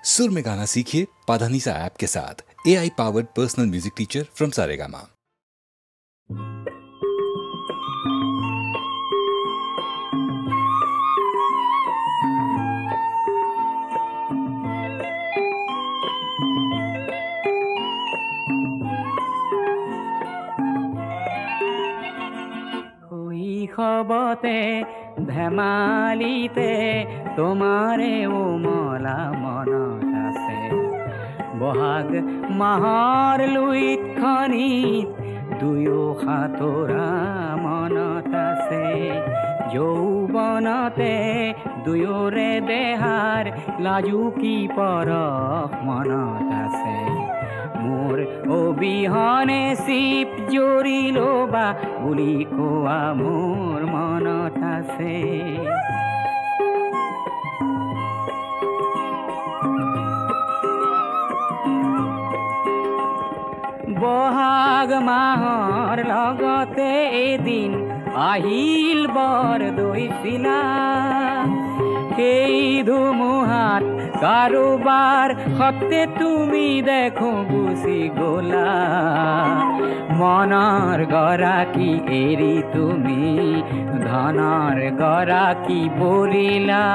सुर में गाना सीखिए पाधानीसा ऐप के साथ। AI powered personal music teacher from Saregama. খবতে ধেমালিতে তোমাৰে উমলা মনত আছে বহাগ মাহৰ লুইত খনিত দুয়ো সাঁতোৰা মনত আছে যৌৱনতে দুয়োৰে দেহাৰ লাজুকী পৰশ মনত আছে মোৰ অবিহনে চিপ জৰিলো বা বুলি কোৱা মোৰ মনত আছে বহাগ মাহৰ লগতে এদিন আহিল বৰ দৈছিলা সেই ধুমুহাত কাৰোবাৰ সতে তুমি দেখো গুচি গলা মনৰ গৰাকী এৰি তুমি ধনৰ গৰাকী বলিলা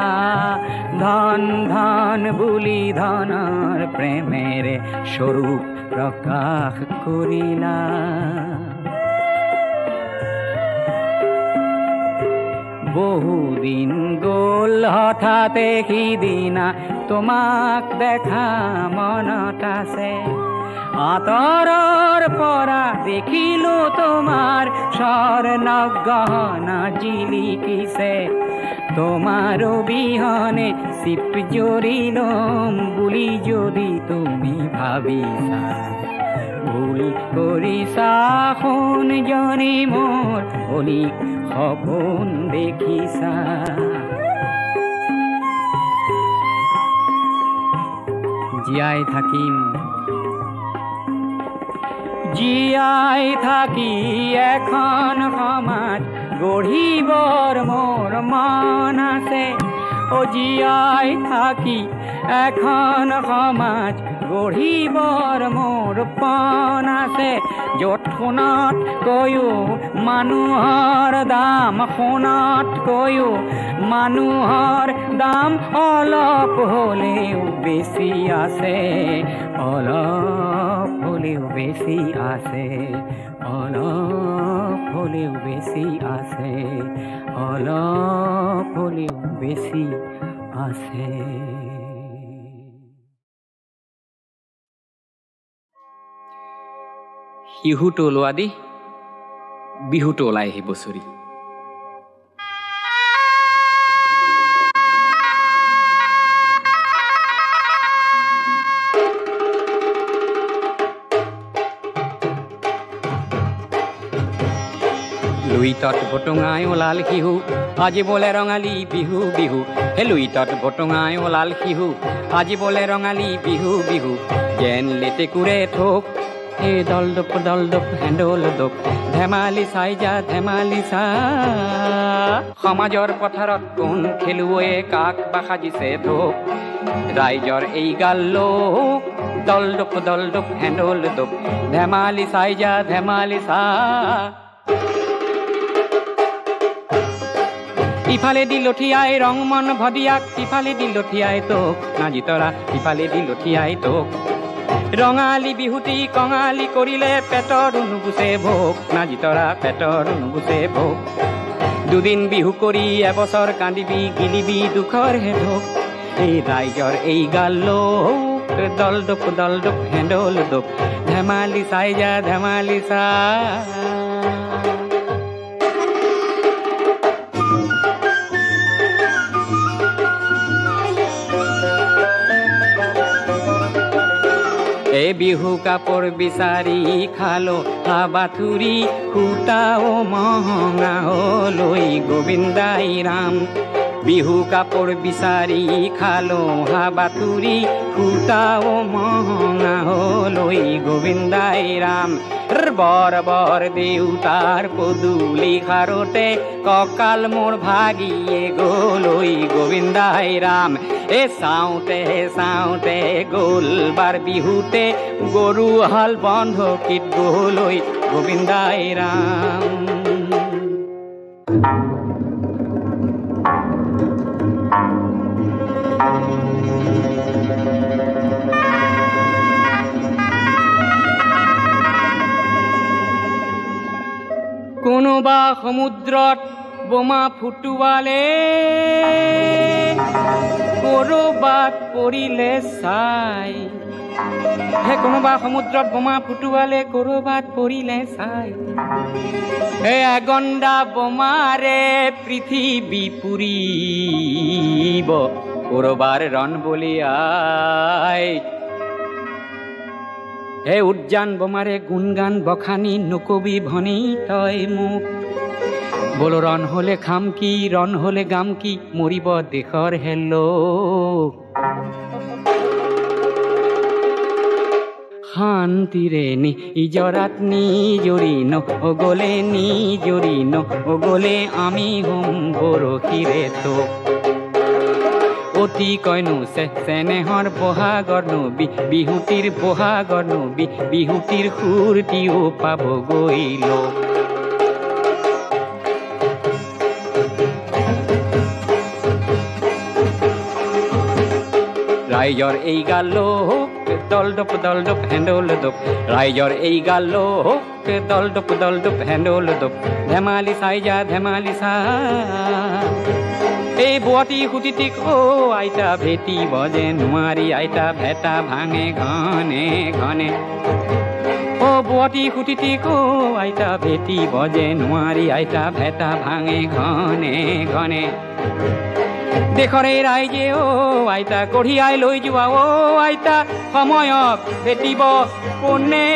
ধন ধন বুলি ধনৰ প্ৰেমেৰে স্বৰূপ প্ৰকাশ কৰিলা বহুদিন গ'ল হঠাতে সিদিনা তোমাক দেখা মনত আছে আঁতৰৰ পৰা দেখিলো তোমাৰ স্বৰ্ণ গহনা জিলিকিছে তোমাৰ অবিহনে চিপ জৰিলম বুলি যদি তুমি ভাবিছা ভুল কৰিছা সোণজনী মোৰ অলি সপোন দেখিছা জীয়াই থাকিম জীয়াই থাকি এখন সমাজ গঢ়িবৰ মোৰ মন আছে ও জীয়াই থাকি এখন সমাজ গঢ়িবৰ মোৰ পণ আছে য'ত সোণতকৈও মানুহৰ দাম সোণতকৈও মানুহৰ দাম অলপ হ'লেও বেছি আছে অলপ হ'লেও বেছি আছে অলপ হ'লেও বেছি আছে অলপ হ'লেও বেছি আছে শিহুটো ওলোৱা দি বিহুটো ওলাই আহি বছৰি লুইতত বটঙাই ওলাল শিহু আজি বোলে ৰঙালী বিহু বিহু হে লুইতত বটঙাই ওলাল শিহু আজি বোলে ৰঙালী বিহু বিহু যেন লেটেকুৰে ঠোক হে দল দপ হেণ্ডল দপ ধেমালি চাই যা ধেমালি চা সমাজৰ পথাৰত কোন খেলুৱৈয়ে কাক বা সাজিছে ধোক ৰাইজৰ এই গাল লোক দল দপ হেণ্ডল দপ ধেমালি চাই যা ধেমালি চা ইফালে দি লঠিয়াই ৰং মন ভদিয়াক ইফালে দি লঠিয়াই তোক নাজি তৰা ইফালে দি লঠিয়াই তোক ৰঙালী বিহুটি কঙালী কৰিলে পেটৰ নুগুচে ভোক নাজি তৰা পেটৰ নুগুচে ভোক দুদিন বিহু কৰি এবছৰ কান্দিবি গিলিবি দুখৰ হে ধোক এই ৰাইজৰ এই গাল লোক দল দপ হেণ্ডল দপ ধেমালি চাই যা ধেমালি চা এ বিহু কাপোৰ বিচাৰি খালো হাবাথুৰি সূতা ও মহঙা লৈ গোবিন্দাই ৰাম বিহু কাপোৰ বিচাৰি খালো হাবাতুৰি সূতাও মহঙা হলৈ গোবিন্দাই ৰাম বৰ বৰ দেউতাৰ পদূলি খাৰতে কঁকাল মোৰ ভাগিয়ে গলৈ গোবিন্দাই ৰাম চাওঁতে চাওঁতে গ'ল বাৰ বিহুতে গৰু হাল বন্ধকীত গলৈ গোবিন্দাই ৰাম কোনোবা সমুদ্ৰত বোমা ফুটুৱালে কৰবাত পৰিলে চাই কোনোবা সমুদ্ৰত বোমা ফুটুৱালে কৰবাত পৰিলে চাই আগন্দা বোমাৰে পৃথিৱী পুৰিব কৰবাৰ ৰণ বলিয়াই উদ্যান বোমাৰে গুণগান বখানি নকবি ভনী তই মোক বোলো ৰণ হলে খাম কি ৰণ হলে গাম কি মৰিব দেশৰ হেলো শান্তিৰে নিজৰাত নিজৰি নগলে নিজৰি নগলে আমি হোম বৰশীৰে তোক অতি কইনো চেনেহৰ বহাগৰ নবী বিহুতিৰ বহাগৰ নবী বিহুতিৰ সুৰটিও পাব গৈল ৰাইজৰ এই গালোক দল ডপ হেণ্ডল ডপ ৰাইজৰ এই গালোক দল ডপ হেণ্ডল ডপ ধেমালি চাই যা ধেমালি চা এই বুৱতী সুতিটিক আইতা ভেটিব যে নোৱাৰি আইতা ভেটা ভাঙে ঘনে ঘনে বুৱতী সুতিটিক আইতা ভেটিব যে নোৱাৰি আইতা ভেটা ভাঙে ঘনে ঘনে দেশৰে ৰাইজে আইতা কঢ়িয়াই লৈ যোৱা আইতা সময়ক ভেটিব কোনে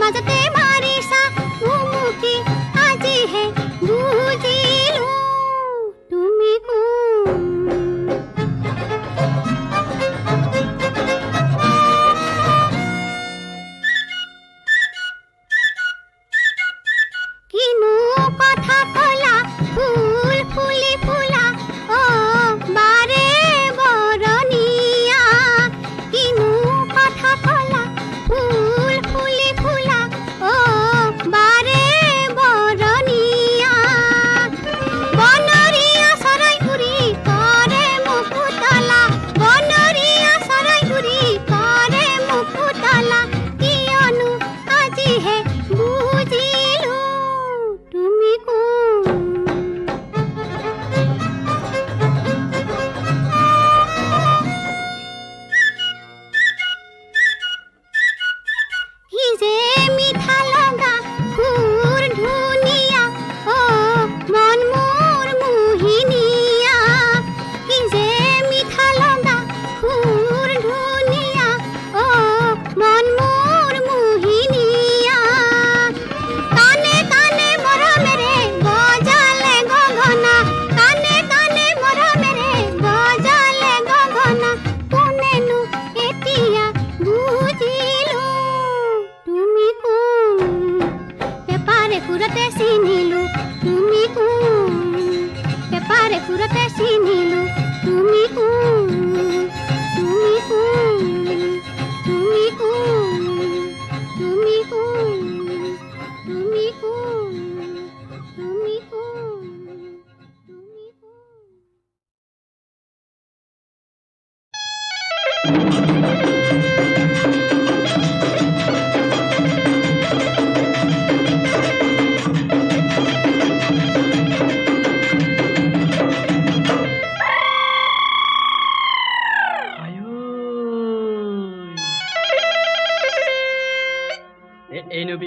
মাজতে মাৰিছা আজি হে বুজিলো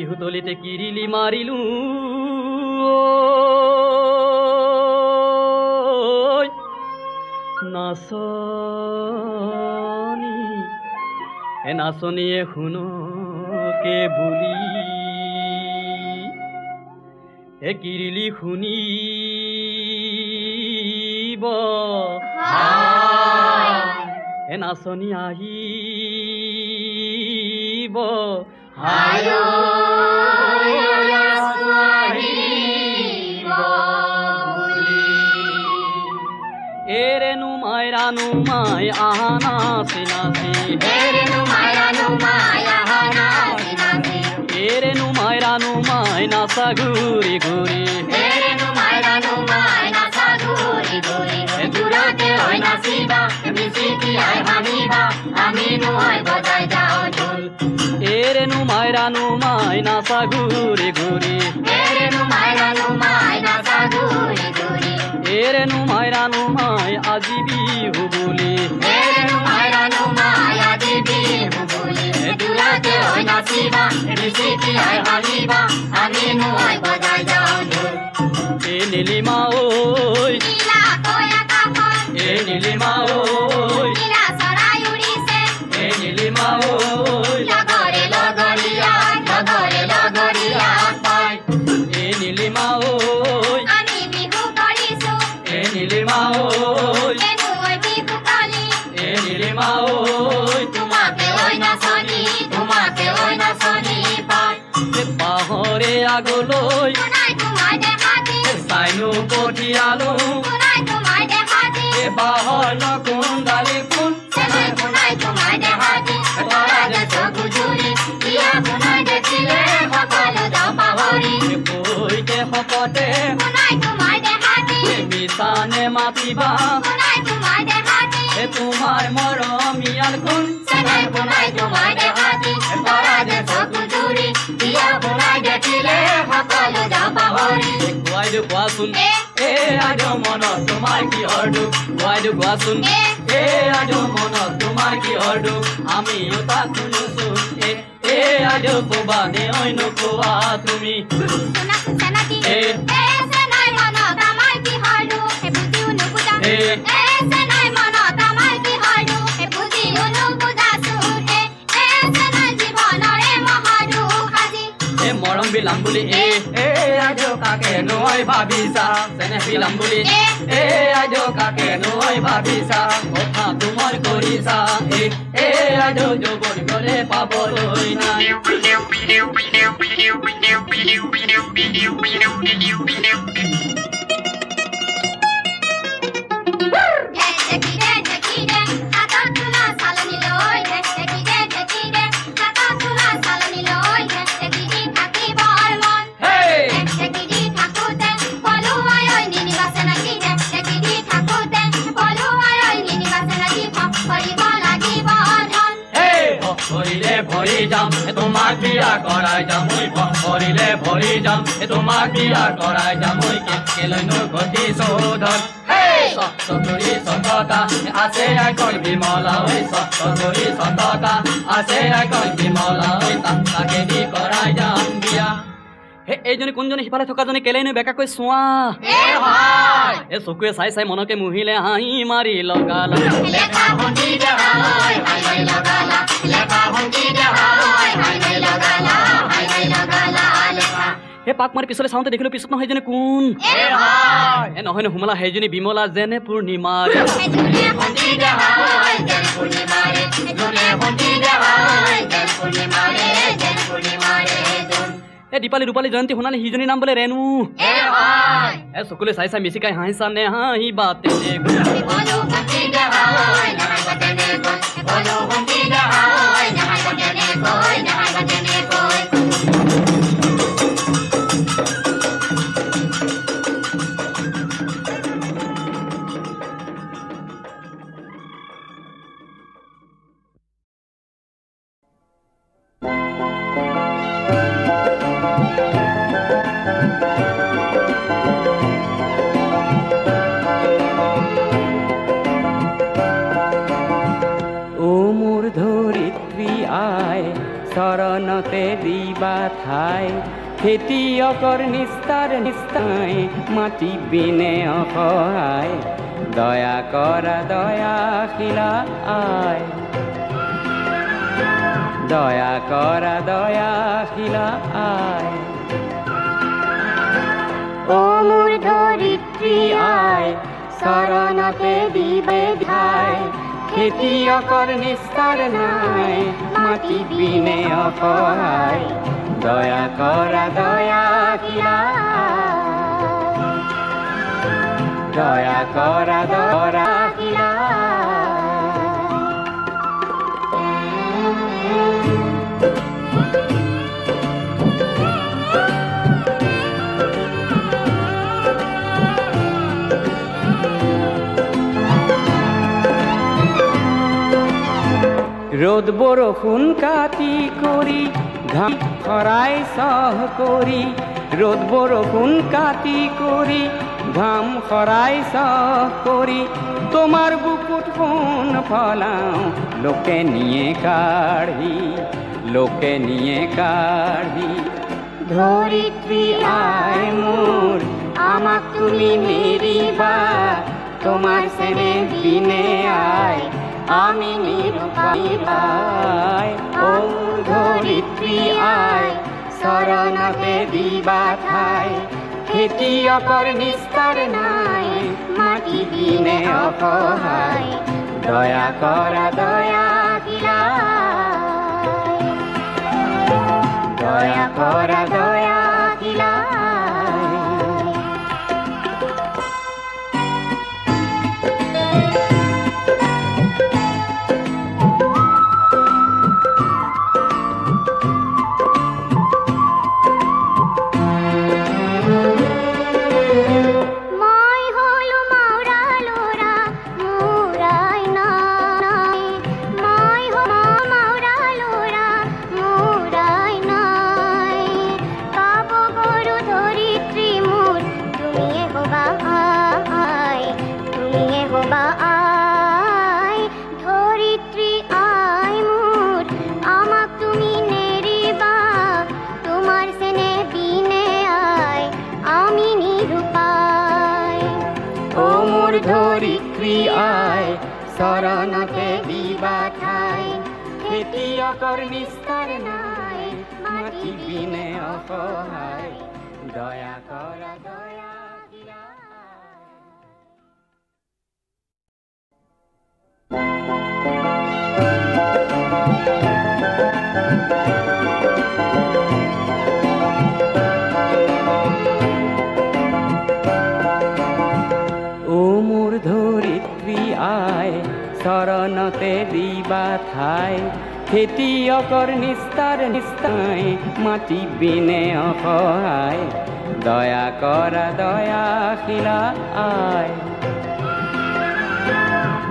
বিহুতলিতে কিৰিলি মাৰিলো নাচনী এ নাচনীয়ে শুনকে বুলি এ কিৰিলি শুনিব এ নাচনী আহিব এৰেনো মাই আহা নাচি নাচি এৰেনো মাই নাচা ঘূৰি ঘূৰি দূৰতে হৈ নাচিবা মিচিকি আই ভাঙিবা আমি নহয় বজাই যাওঁ ঢোল এৰেনো মাই নাচা ঘূৰি ঘূৰি এৰেনো মাই নাচা ঘূৰি ঘূৰি এৰেনো মাই আজি বিহু বুলি এৰেনো মাই আজি বিহু বুলি দূৰতে হৈ নাচিবা মিচিকি আই ভাঙিবা আমি নহয় বজাই যাওঁ ঢোল এ নীলিমা ঐ এ নীলিমা ঐ এ নীলিমা ঐ লগৰে লগৰীয়া পাই এ নীলিমা ঐ আমি বিহু কৰিছো এ নীলিমা ঐ এ নীলিমা ঐ তোমাকে ঐ নাচনী পাই পাহৰে আগলৈ চাইনো পঠিয়ালো বাহৰ নকুন ডালি কোন কৈতে শপতে মিছানে মাতিবা তোমাৰ মৰমীয়াল কোন কোৱাচোন এ আজ মনত তোমাৰ কিহৰ দুখ কোৱাচোন এ আজ মনত তোমাৰ কিহৰ দুখ আমিও তাক শুনোচোন এ আজ কবা নে অন্য কোৱা তুমি মৰম বিলাম বুলি এ আজ কাকে নৈ ভাবিছা চেনে বিলাম বুলি এ আজ কাকে নৈ ভাবিছা কথা তোমাৰ কৰিছা এ আজ যোগন গলে পাবলৈ নাই ভৰি যাম তোমাক বিয়া কৰাই যাম ভৰিলে ভৰি যাম তোমাক বিয়া কৰাই যাম কেলৈনো ঘটি চৌধৰ সতৰি সততা আছে এখন বিমলা সতৰি সততা আছে এখন বিমলা তাকে দি কৰাই যাম বিয়া এইজনী কোনজনী সিফালে থকাজনী কেলেনো বেকাকৈ চোৱা এ চকুৱে চাই চাই মনকে মুহিলে হাঁহি মাৰি লগালা হে পাক মাৰি পিছলে চাওঁতে দেখিলো পিছত নহয় সেইজনী কোন এ নহয় ন হুমলা সেইজনী বিমলা যেনে পূৰ্ণিমাৰ এ দীপালী ৰূপালী জয়ন্তী সোণালী সিজনী নাম বোলে ৰেণু এ চকুলে চাই চাই মিচিকাই হাঁহিছা নে হাঁহি বাতে শৰণতে দিবা ঠাই খেতিয়কৰ নিস্তাৰ নিস্তাই মাটি বিনে অসহায় দয়া কৰা দয়াশীলা আই দয়া কৰা দয়াশীলা আই ও মোৰ ধৰিত্ৰী আই চৰণতে দিবে ধাই খেতিয়কৰ নিস্তাৰ নাই মাটি বিনে অসহায় দয়া কৰা দয়াশীলা দয়া কৰা দয়াশীলা ৰোদ বৰষুণ কাটি কৰি ঘাম খৰাই সহ কৰি ৰোদ বৰষুণ কাটি কৰি ঘাম খৰাই সহ কৰি তোমাৰ বুকুত সোণ ফলাওঁ লোকে নিয়ে কাঢ়ি ধৰিত্ৰী আই মোৰ আমাক তুমি নেৰিবা তোমাৰ চেনেহ বিনে আই আমি নিৰুপায় ও ধৰিত্ৰী আই চৰণতে দিবা ঠাই খেতিয়কৰ নিস্তাৰ নাই মাটি বিনে অসহায় দয়া কৰা দয়াশীলা দয়া কৰা দয়াশীলা ধৰিত্ৰী আই চৰণতে দিবা ঠাই খেতিয়কৰ নিস্তাৰ নাই মাটি বিনে অসহায় দয়া কৰা দয়াশীলা ধৰিত্ৰী আই চৰণতে দিবা ঠাই খেতিয়কৰ নিস্তাৰ নিস্তাই মাটি বিনে অসহায় দয়া কৰা দয়াশীলা আই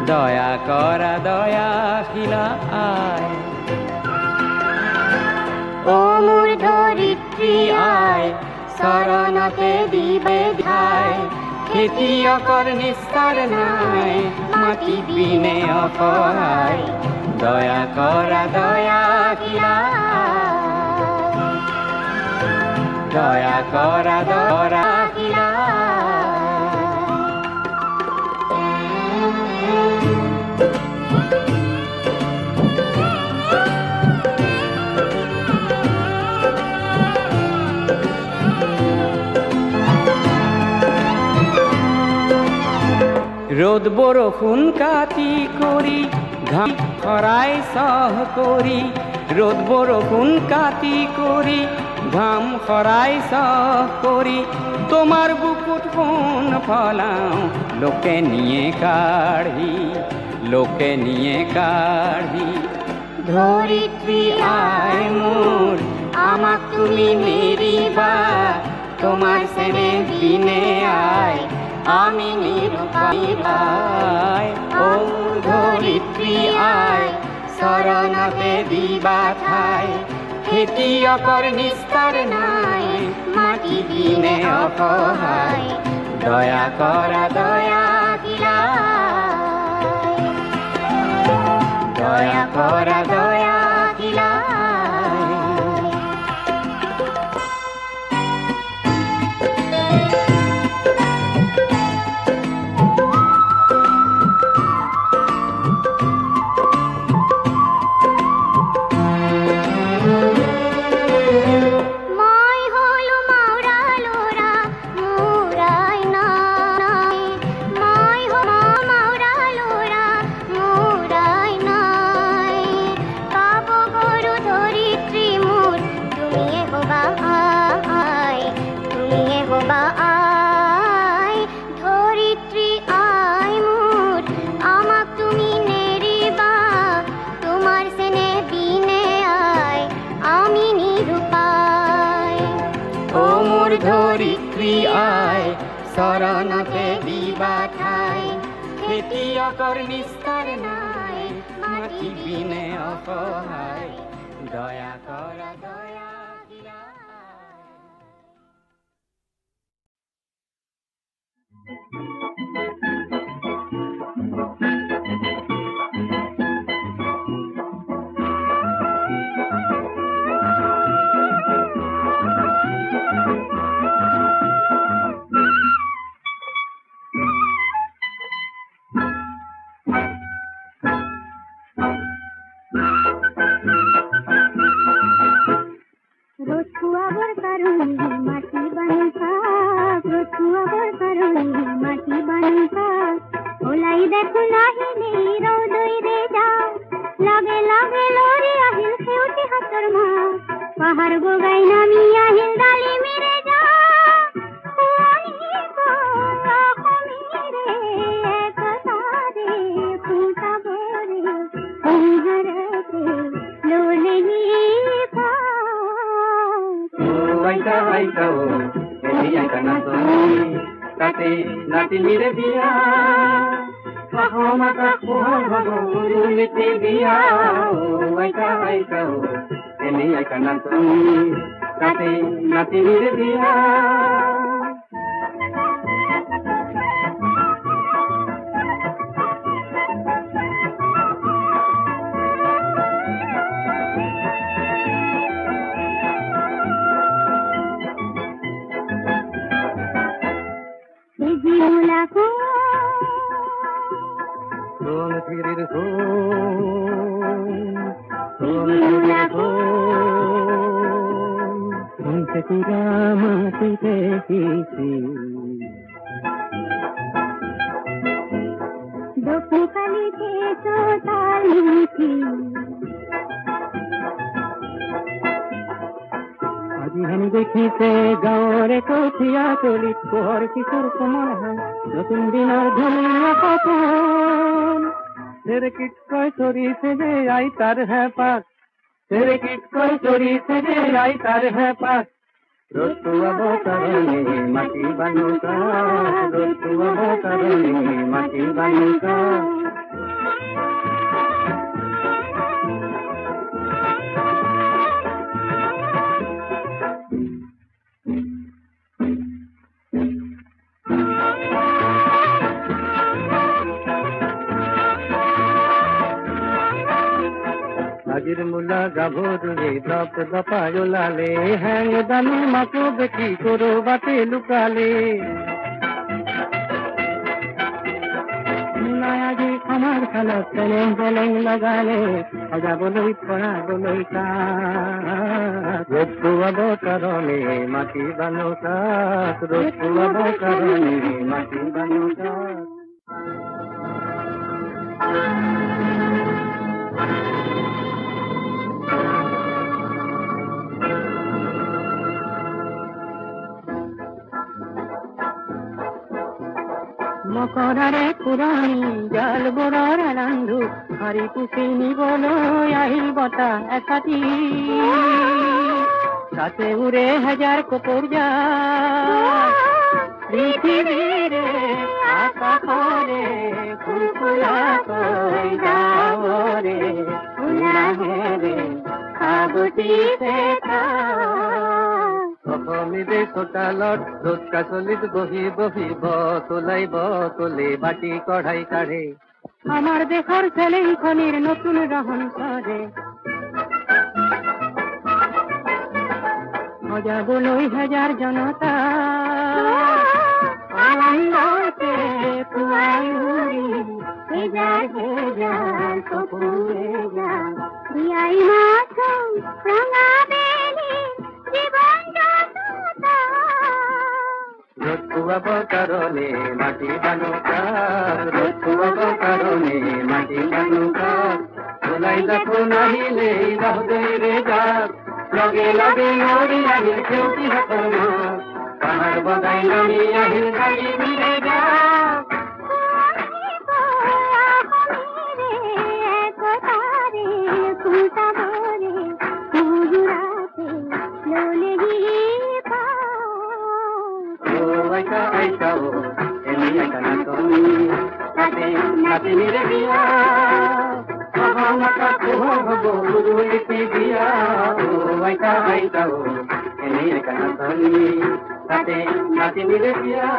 দয়া কৰা দয়াশীলা আই ও মোৰ ধৰিত্ৰী আই চৰণতে দিবে ধাই খেতিয়কৰ নিস্তাৰ নাই মাটি বিনে অসহায় দয়া কৰা দয়াশীলা দয়া কৰা দয়াশীলা ৰোদ বৰষুণ কাটি কৰি ঘাম খৰাই সহ কৰি ৰোদ বৰষুণ কাটি কৰি ঘাম খৰাই সহ কৰি তোমাৰ বুকুত সোণ ফলাওঁ লোকে নিয়ে কাঢ়ি ধৰিত্ৰী আই মোৰ আমাক তুমি নেৰিবা তোমাৰ চেনেহ বিনে আই আমি নিৰুপায় ও ধৰিত্ৰী আই চৰণতে দিবা ঠাই খেতিয়কৰ নিস্তাৰ নাই মাটি বিনে অসহায় দয়া কৰা দয়াশীলা দয়া কৰা দয়াশীলা ধৰিত্ৰী আয় শৰণতে দিবা ঠাই খেতিয়কৰ নিস্তাৰ নাই মাটি বিনে অসহায় দয়া কৰা দয়া দেখিছে গাঁৱৰে কঠীয়া তলিত পোহৰ কিশোৰ কোমল হাত নতুন দিনৰ ধুনীয়া সপোন চেৰেকিত কৈ চৰিছে যে আই তাৰ হেঁপাত চেৰেকিত কৈ চৰিছে যে আই তাৰ হেঁপাত ৰতুৱাব কাৰণে মাটি বানুকা ৰতুৱাব কাৰণে মাটি বানুকা আজিৰ মূলা গাভৰুৱে দপ দপাই ওলালে হেং দানো মাকো দেখি কৰবাতে লুকালে মূলাই আজি আমাৰ খালত চেলেং চেলেং লগালে সজাবলৈ পৰাবলৈ কাক ৰতুৱাব কাৰণে মাটি বানুকাক ৰতুৱাব কাৰণে মাটি বানুকাক মকৰাৰে পুৰণি জালবোৰৰ ৰান্ধো হাৰি পুচি নিবলৈ আহিল বতাহ একাতি তাতে উৰে হাজাৰ কপৰ যায় পৃথিৱীৰে আকাশৰে ফুলফুলাকৈ গাঁৱৰে ফুলাহেৰে সাবটিছে অসমীৰে চোতালত ৰ'দ কাচলিত বহি বহি বতলে বাটি কঢ়াই কাঢ়ে আমাৰ দেশৰ চেলেংখনিৰ নতুন ৰহন কৰে সজাবলৈ হেজাৰ জনতা আনন্দতে পুৱাই উৰি হেজাৰ হেজাৰ চকুৰে যাম বিয়াই মাথো ৰঙা বেলি জীৱন যাত্ৰা ৰ'দ খুৱাবৰ কাৰণে মাটি বানুকা ৰ'দ খুৱাবৰ কাৰণে মাটি বানুকা ওলাই দেখো নাহিলে বাহুদৈৰে যাক লগে লগে নৰি আহিল খেউতি হাতৰ মাক পাহাৰ বগাই নামি আহিল গাড়ী মিৰে যাক নাতিনিৰে বিয়া মতা পোহৰ হ'ব গুৰুলিপি বিয়া আইতা আইতা এনেই কানাতনি তাতে নাতিনিৰে বিয়া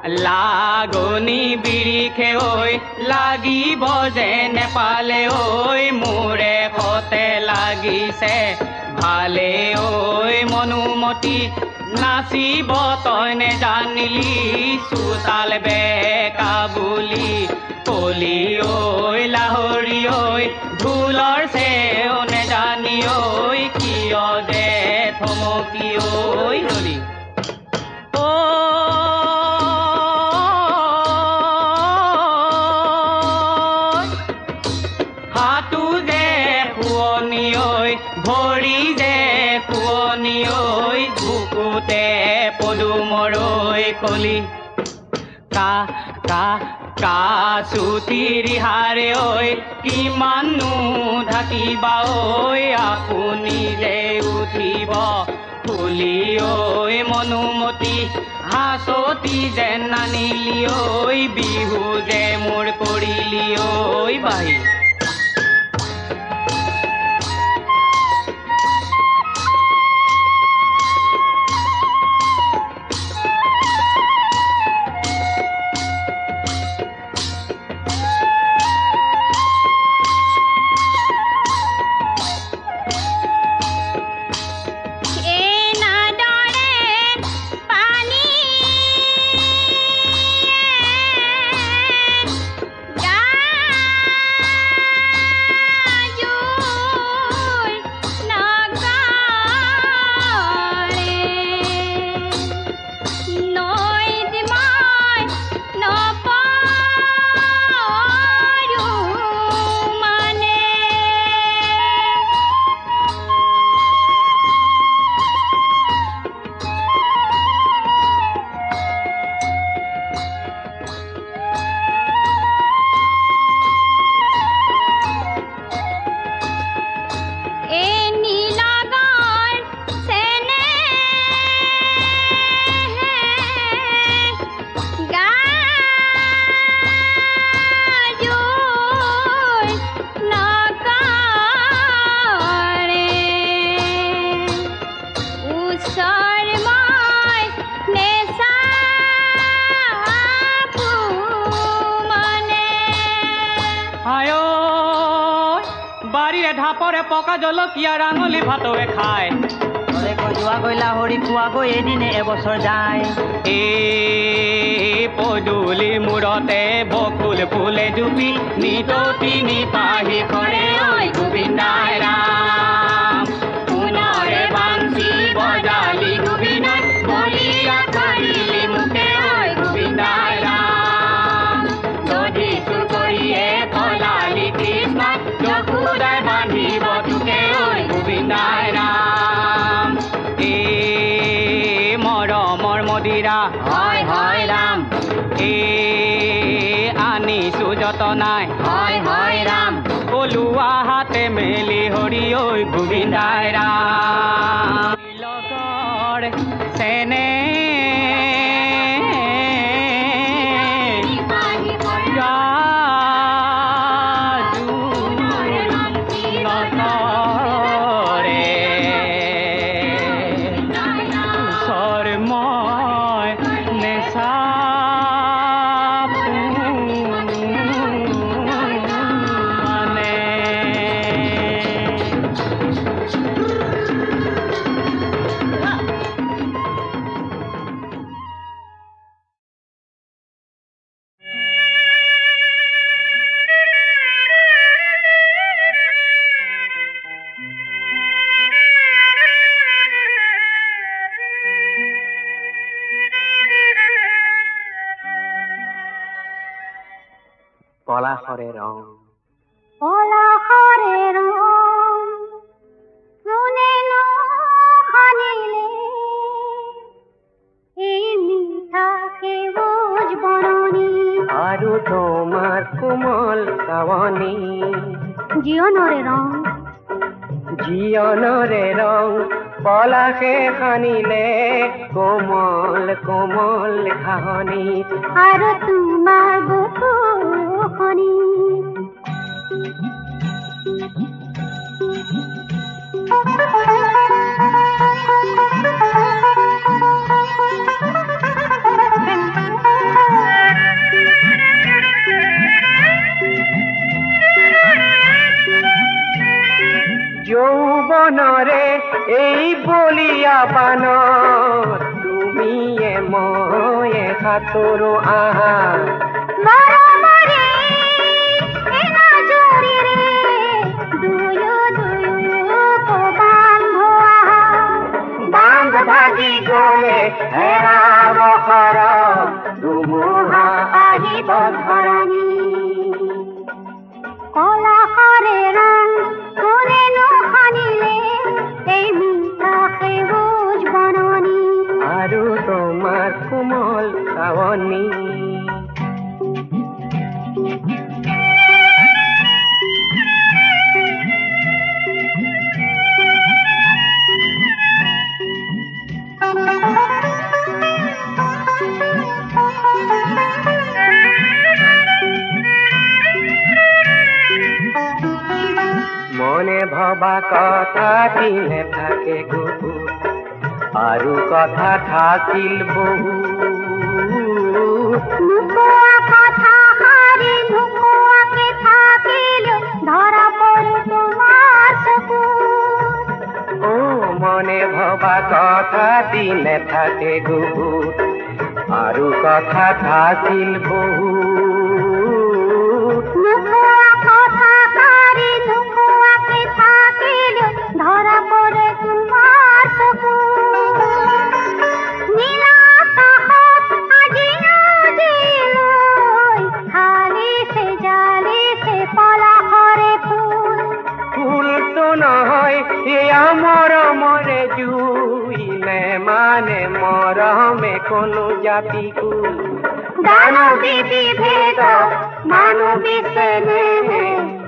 লাগনি বিৰিখে ঐ লাগিব যে নেপালে ঐ মোৰে কতে লাগিছে ভালে ঐ মনুমতি নাচিব তই নেজানিলি চোতাল বেকা বুলি কলি ঐ লাহৰি ঐ ঢোলৰ চেও নেজানি ঐ কিয় যে থমকি ঐ হলি ভৰি যে কুৱনি ঐ বুকুতে পদুমৰৈ কলি কা কা কাচুতি ৰিহাৰে ঐ কিমাননো ঢাকিবা ঐ আপুনি যে উঠিব ফুলি ঐ মনুমতি হাঁচতি যেন নানিলি ঐ বিহু যে মোৰ কৰিলি ঐ বাহি Yeah! বাপৰে পকা জলকীয়াৰ আঙুলি ভাতৱে খায় যোৱা গৈলা হৰি খোৱা গৈ এদিনে এবছৰ যায় এই পদূলি মূৰতে বকুল ফুলে জুপি নিততি নিপাহি কৰে ঐ গোবিন্দাই ৰাম পুনৰে বাঞ্চি বজালি গোবিন্দাই বলিয়া কৰিলি মুখে ঐ গোবিন্দাই ৰাম যদি চুৰ কৰিয়ে পলালি কৃষ্ণ যশোদাই বান্ধিব তোকে ঐ গোবিন্দাই ৰাম মৰমৰ মদিৰা হয় হয় ৰাম আনিছো যতনাই হয় হয় ৰাম কলুৱা হাতে মেলি হৰি ঐ গোবিন্দাই ৰাম লগৰ চেনে পলাশৰে ৰং পলাশৰে ৰং কোনেনো সানিলে এই মিঠা সেউজ বৰণী আৰু তোমাৰ কোমল চাৱনী জীৱনৰে ৰং জীৱনৰে ৰং পলাশে সানিলে কোমল কোমল ঘাঁহনি আৰু তোমাৰ বুকুখনি যৌৱনৰে এই বলিয়া পানত তুমিয়ে ময়ে সাঁতোৰো আহা মৰমৰে এনাজৰিৰে দুয়ো দুয়োকো বান্ধো আহা বান্ধ ভাগি গলে হেৰাব সৰগ ধুমুহা আহিব ধৰণী পলাশৰে ৰং কোনেনো সানিলে এই মিঠা সেউজ বৰণী আৰু তোমাৰ কোমল চাৱনী মনে ভবা কথা দিনে থাকে গুপুত আৰু কথা থাকিল বহু নোকোৱা কথা সাৰি নোকোৱাকে থাকিলেও ধৰা পৰে তোমাৰ চকুত ও মনে ভবা কথা দিনে থাকে গুপুত আৰু কথা থাকিল বহু নোকোৱা কথা সাৰি নোকোৱাকে থাকিলেও ধৰা পৰে তোমাৰ চকুত নীলা আকাশত আজি আজিলৈ হালিছে জালিছে পলাশৰে ফুল ফুলটো নহয় এয়া মৰমৰে জুই মানে মৰমে কোনো জাতি কুল দানৱী বিভেদ মানৱী চেনেহে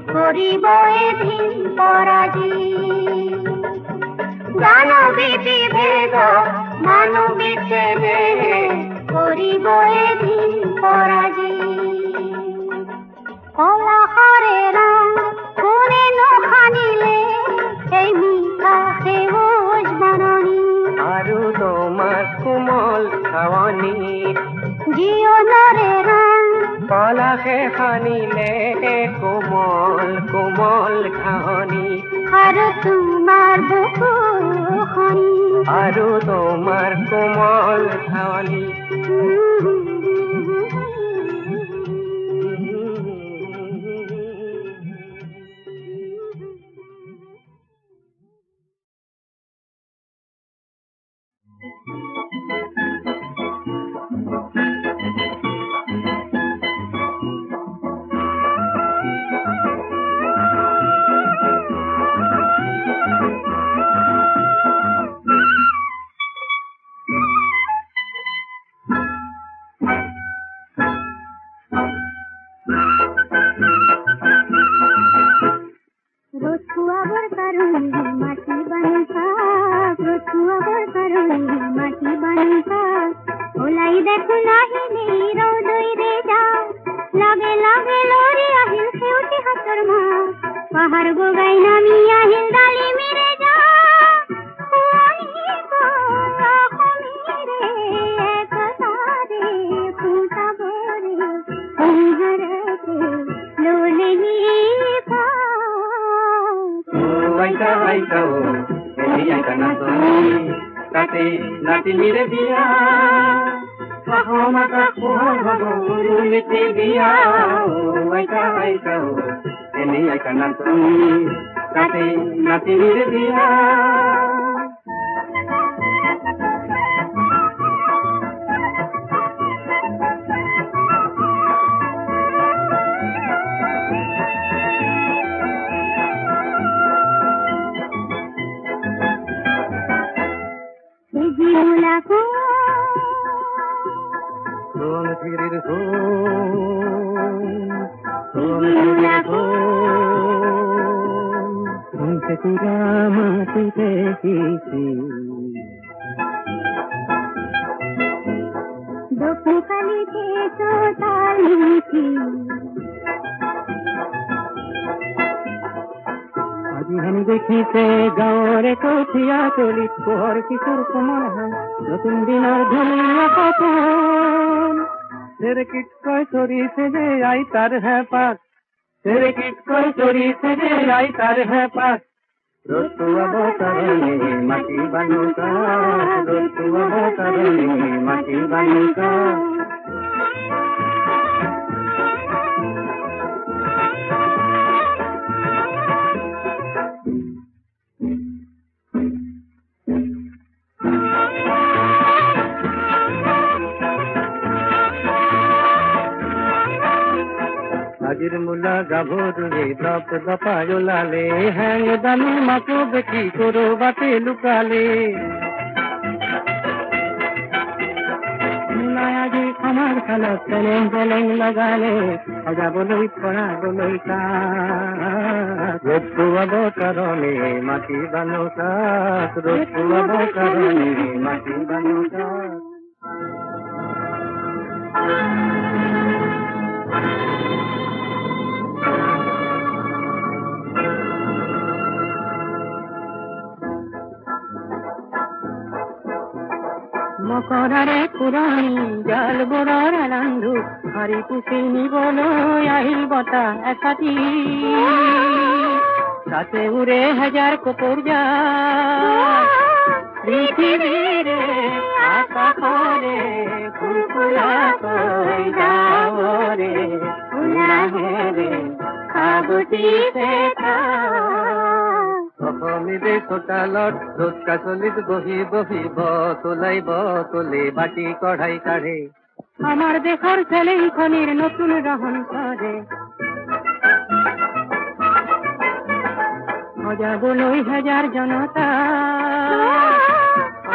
কৰিব এদিন পৰাজী দানৱী বিভেদ মানৱী চেনেহে কৰিব এদিন পৰাজী পলাশৰে ৰং কোনেনো সানিলে এই মিঠা সেউজ বৰণী আৰু তোমাৰ কোমল চাৱনী জীৱনৰে ৰং পলাশে সানিলে কোমল কোমল ঘাঁহনি আৰ তোমাৰ বকুখানি আৰু তোমাৰ কোমল ধাৱনি নাতিনিৰে বিয়া মাতা কোহৰ ভগৰু নীতি বিয়া আইতা আইতা এনেই আইতা নাতনি তাতে নাতিনিৰে বিয়া দেখিছে গাঁৱৰে কঠীয়া তলিত পোহৰ কিশোৰ কোমল নতুন দিনৰ ধুনীয়া সপোন চেৰেকিত কৈ চৰিছে যে আইতাৰ হেঁপাত চেৰেকিত কৈ চৰিছে যে আইতাৰ হেঁপাত ৰতুৱাব কাৰণে মাটি বানুকা ৰতুৱাব কাৰণে মাটি বানুকা আজিৰ মূলা গাভৰুৱে দপ দপাই ওলালে হেং দানি মাকো দেখি কৰবাতে লুকালে মূলাই আজি আমাৰ খালত চেলেং চেলেং লগালে সজাবলৈ পৰাবলৈ ৰতুৱাব কাৰণে মাটি বানুকা ৰতুৱাব কাৰণে মাটি বানুকা মকৰাৰে কুৰণি জাল বৰৰ ৰান্ধু হাৰি পুচি নিবলৈ আহিল বতাহ একাটি তাতে উৰে হাজাৰ কপৰ পৃথিৱীৰে আকাশৰে ফুলফুলাকৈ যাৱৰে উলাহেৰে সাবটিছে অসমীৰে চোতালত ৰ'দ কাচলিত বহি বহি বতলে বাটি কঢ়াই কাঢ়ে আমাৰ দেশৰ চেলেংখনিৰ নতুন ৰহন কৰে সজাবলৈ হাজাৰ জনতা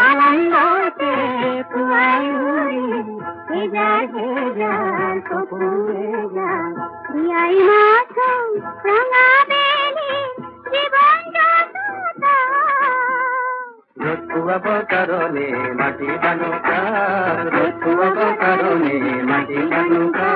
আনন্দতে পুৱাই উৰি হেজাৰ হেজাৰ কপোৰে যাম বিয়াই মাথো ৰঙা বেলি জীৱন ৰতুৱাব কাৰণে মাটি বানুকা ৰতুৱাব কাৰণে মাটি বানুকা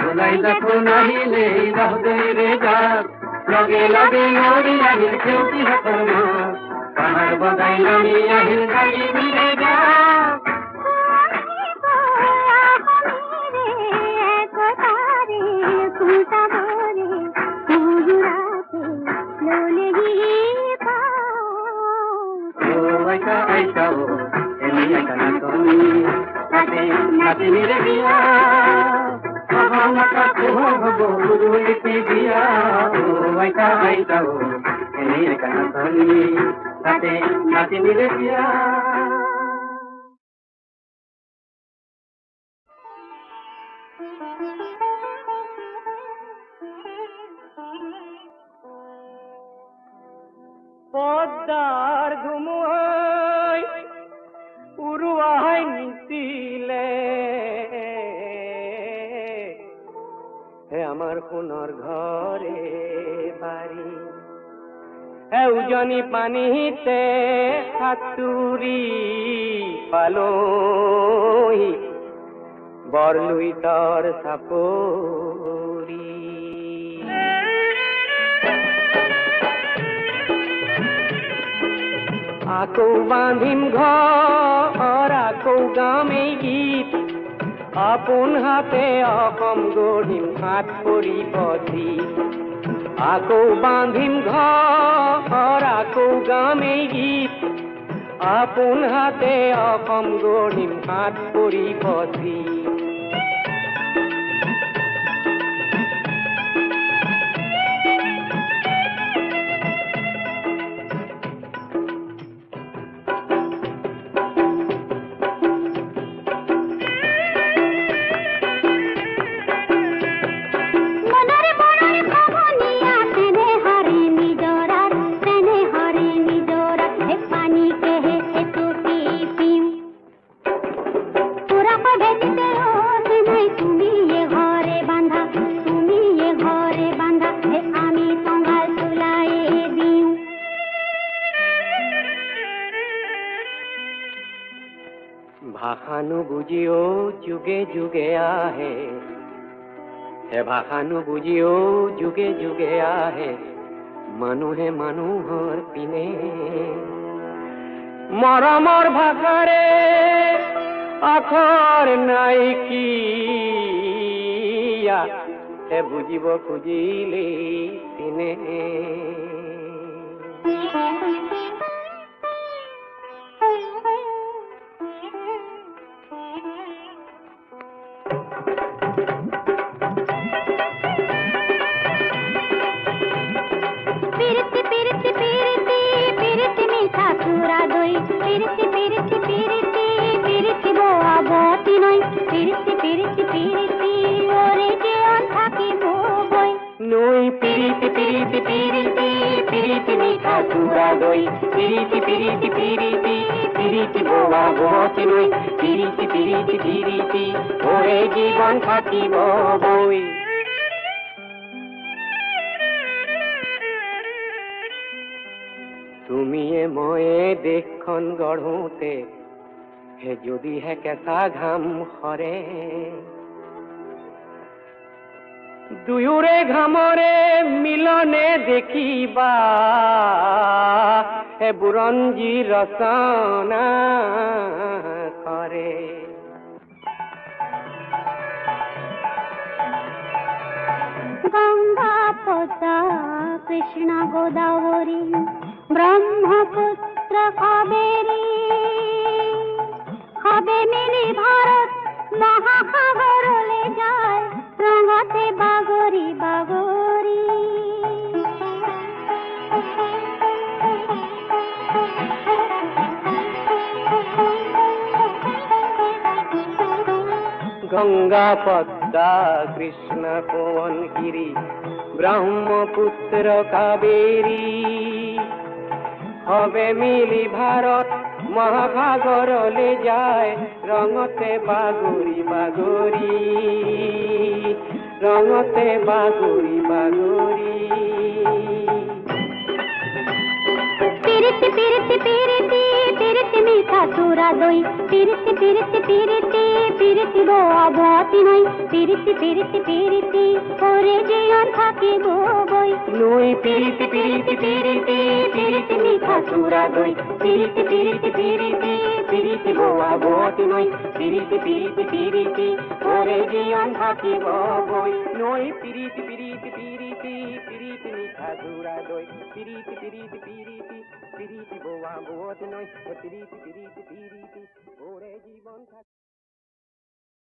ওলাই দেখোন আহিলে বাহুদৈৰে যাক লগে লগে নৰি আহিল খেউতি হাতৰ মাক পাহাৰ বগাই নামি আহিল গালি মিৰে যাক একতাৰে খুঁটাবৰে সুজুৰাতে ললেগি তাতে নাতিনিৰে বিয়া মতা পোহৰ হব উৰুলিতে বিয়া আইতা আইতা এনেই কাণতলি তাতে নাতিনিৰে বিয়া পদ্মাৰ ধুমুহাই উড়ুয়াই নিছিলে হে আমাৰ সোণৰ ঘৰে বাড়ি হে উজনি পানীতে সাঁতুৰি পালহি বৰলুইতৰ চাপৰি আকৌ বান্ধিম ঘৰ আকৌ গাম এই গীত আপোন হাতে অসম গঢ়িম হাত পৰি পথি আকৌ বান্ধিম ঘৰ আকৌ গাম এই গীত আপোন হাতে অসম গঢ়িম হাত পৰি পথি ভাষানো বুজিও যুগে যুগে আহে হে ভাষানো বুজিও যুগে যুগে আহে মানুহে মানুহৰ পিনে মৰমৰ ভাষাৰে আখৰ নাইকিয়া হে বুজিব খুজিলে পিনে নৈ পিৰিতি পিৰিতি পিৰিতি পিৰিতি মিঠা চুৰা দৈ পিৰিতি পিৰিতি পিৰিতি পিৰিতি বোৱা বহতি নৈ পিৰিতি পিৰিতি পিৰিতি ওৰে জীৱন থাকিব বৈ তুমিয়ে ময়ে দেশখন গঢ়োতে হে যদিহে কেঁচা ঘাম সৰে দুয়োৰে ঘামৰে মিলনে দেখিবা হে বুৰঞ্জী ৰচনা কৰে গঙ্গা পদ্মা কৃষ্ণ গোদাবরী ব্রহ্মপুত্র কাবেরী হবে মিলি ভারত মহাসাগরলে যায় রঙতে বাগরি বাগরি গঙ্গা পদ্মা কৃষ্ণ পবনগিরি ব্রহ্মপুত্র কাবেরী হবে মিলি ভারত মহাসাগরলে যায় রঙতে বাগরি বাগরি রঙতে বাগরি বাগরি পিরিতি পিরিতি পিরিতি পিরিতি মিঠা চূড়া দই পিরিতি পিরিতি পিরিতি পিরিতি বোয়া ভতি নই পিরিতি পিরিতি পিরিতি ওরে জীবন থাকিব বই নই পিরিতি পিরিতি পিরিতি পিরিতি মিঠা চূড়া দই পিরিতি পিরিতি পিরিতি পিরিতি বোয়া ভতি নই পিরিতি পিরিতি পিরিতি ওরে জীবন থাকিব বই নই পিরিতি পিরিতি পিরিতি পিরিতি মিঠা চূড়া দই পিরিতি পিরিতি পিরিতি পিরিতি বোয়া ভতি নই পিরিতি পিরিতি পিরিতি ওরে জীবন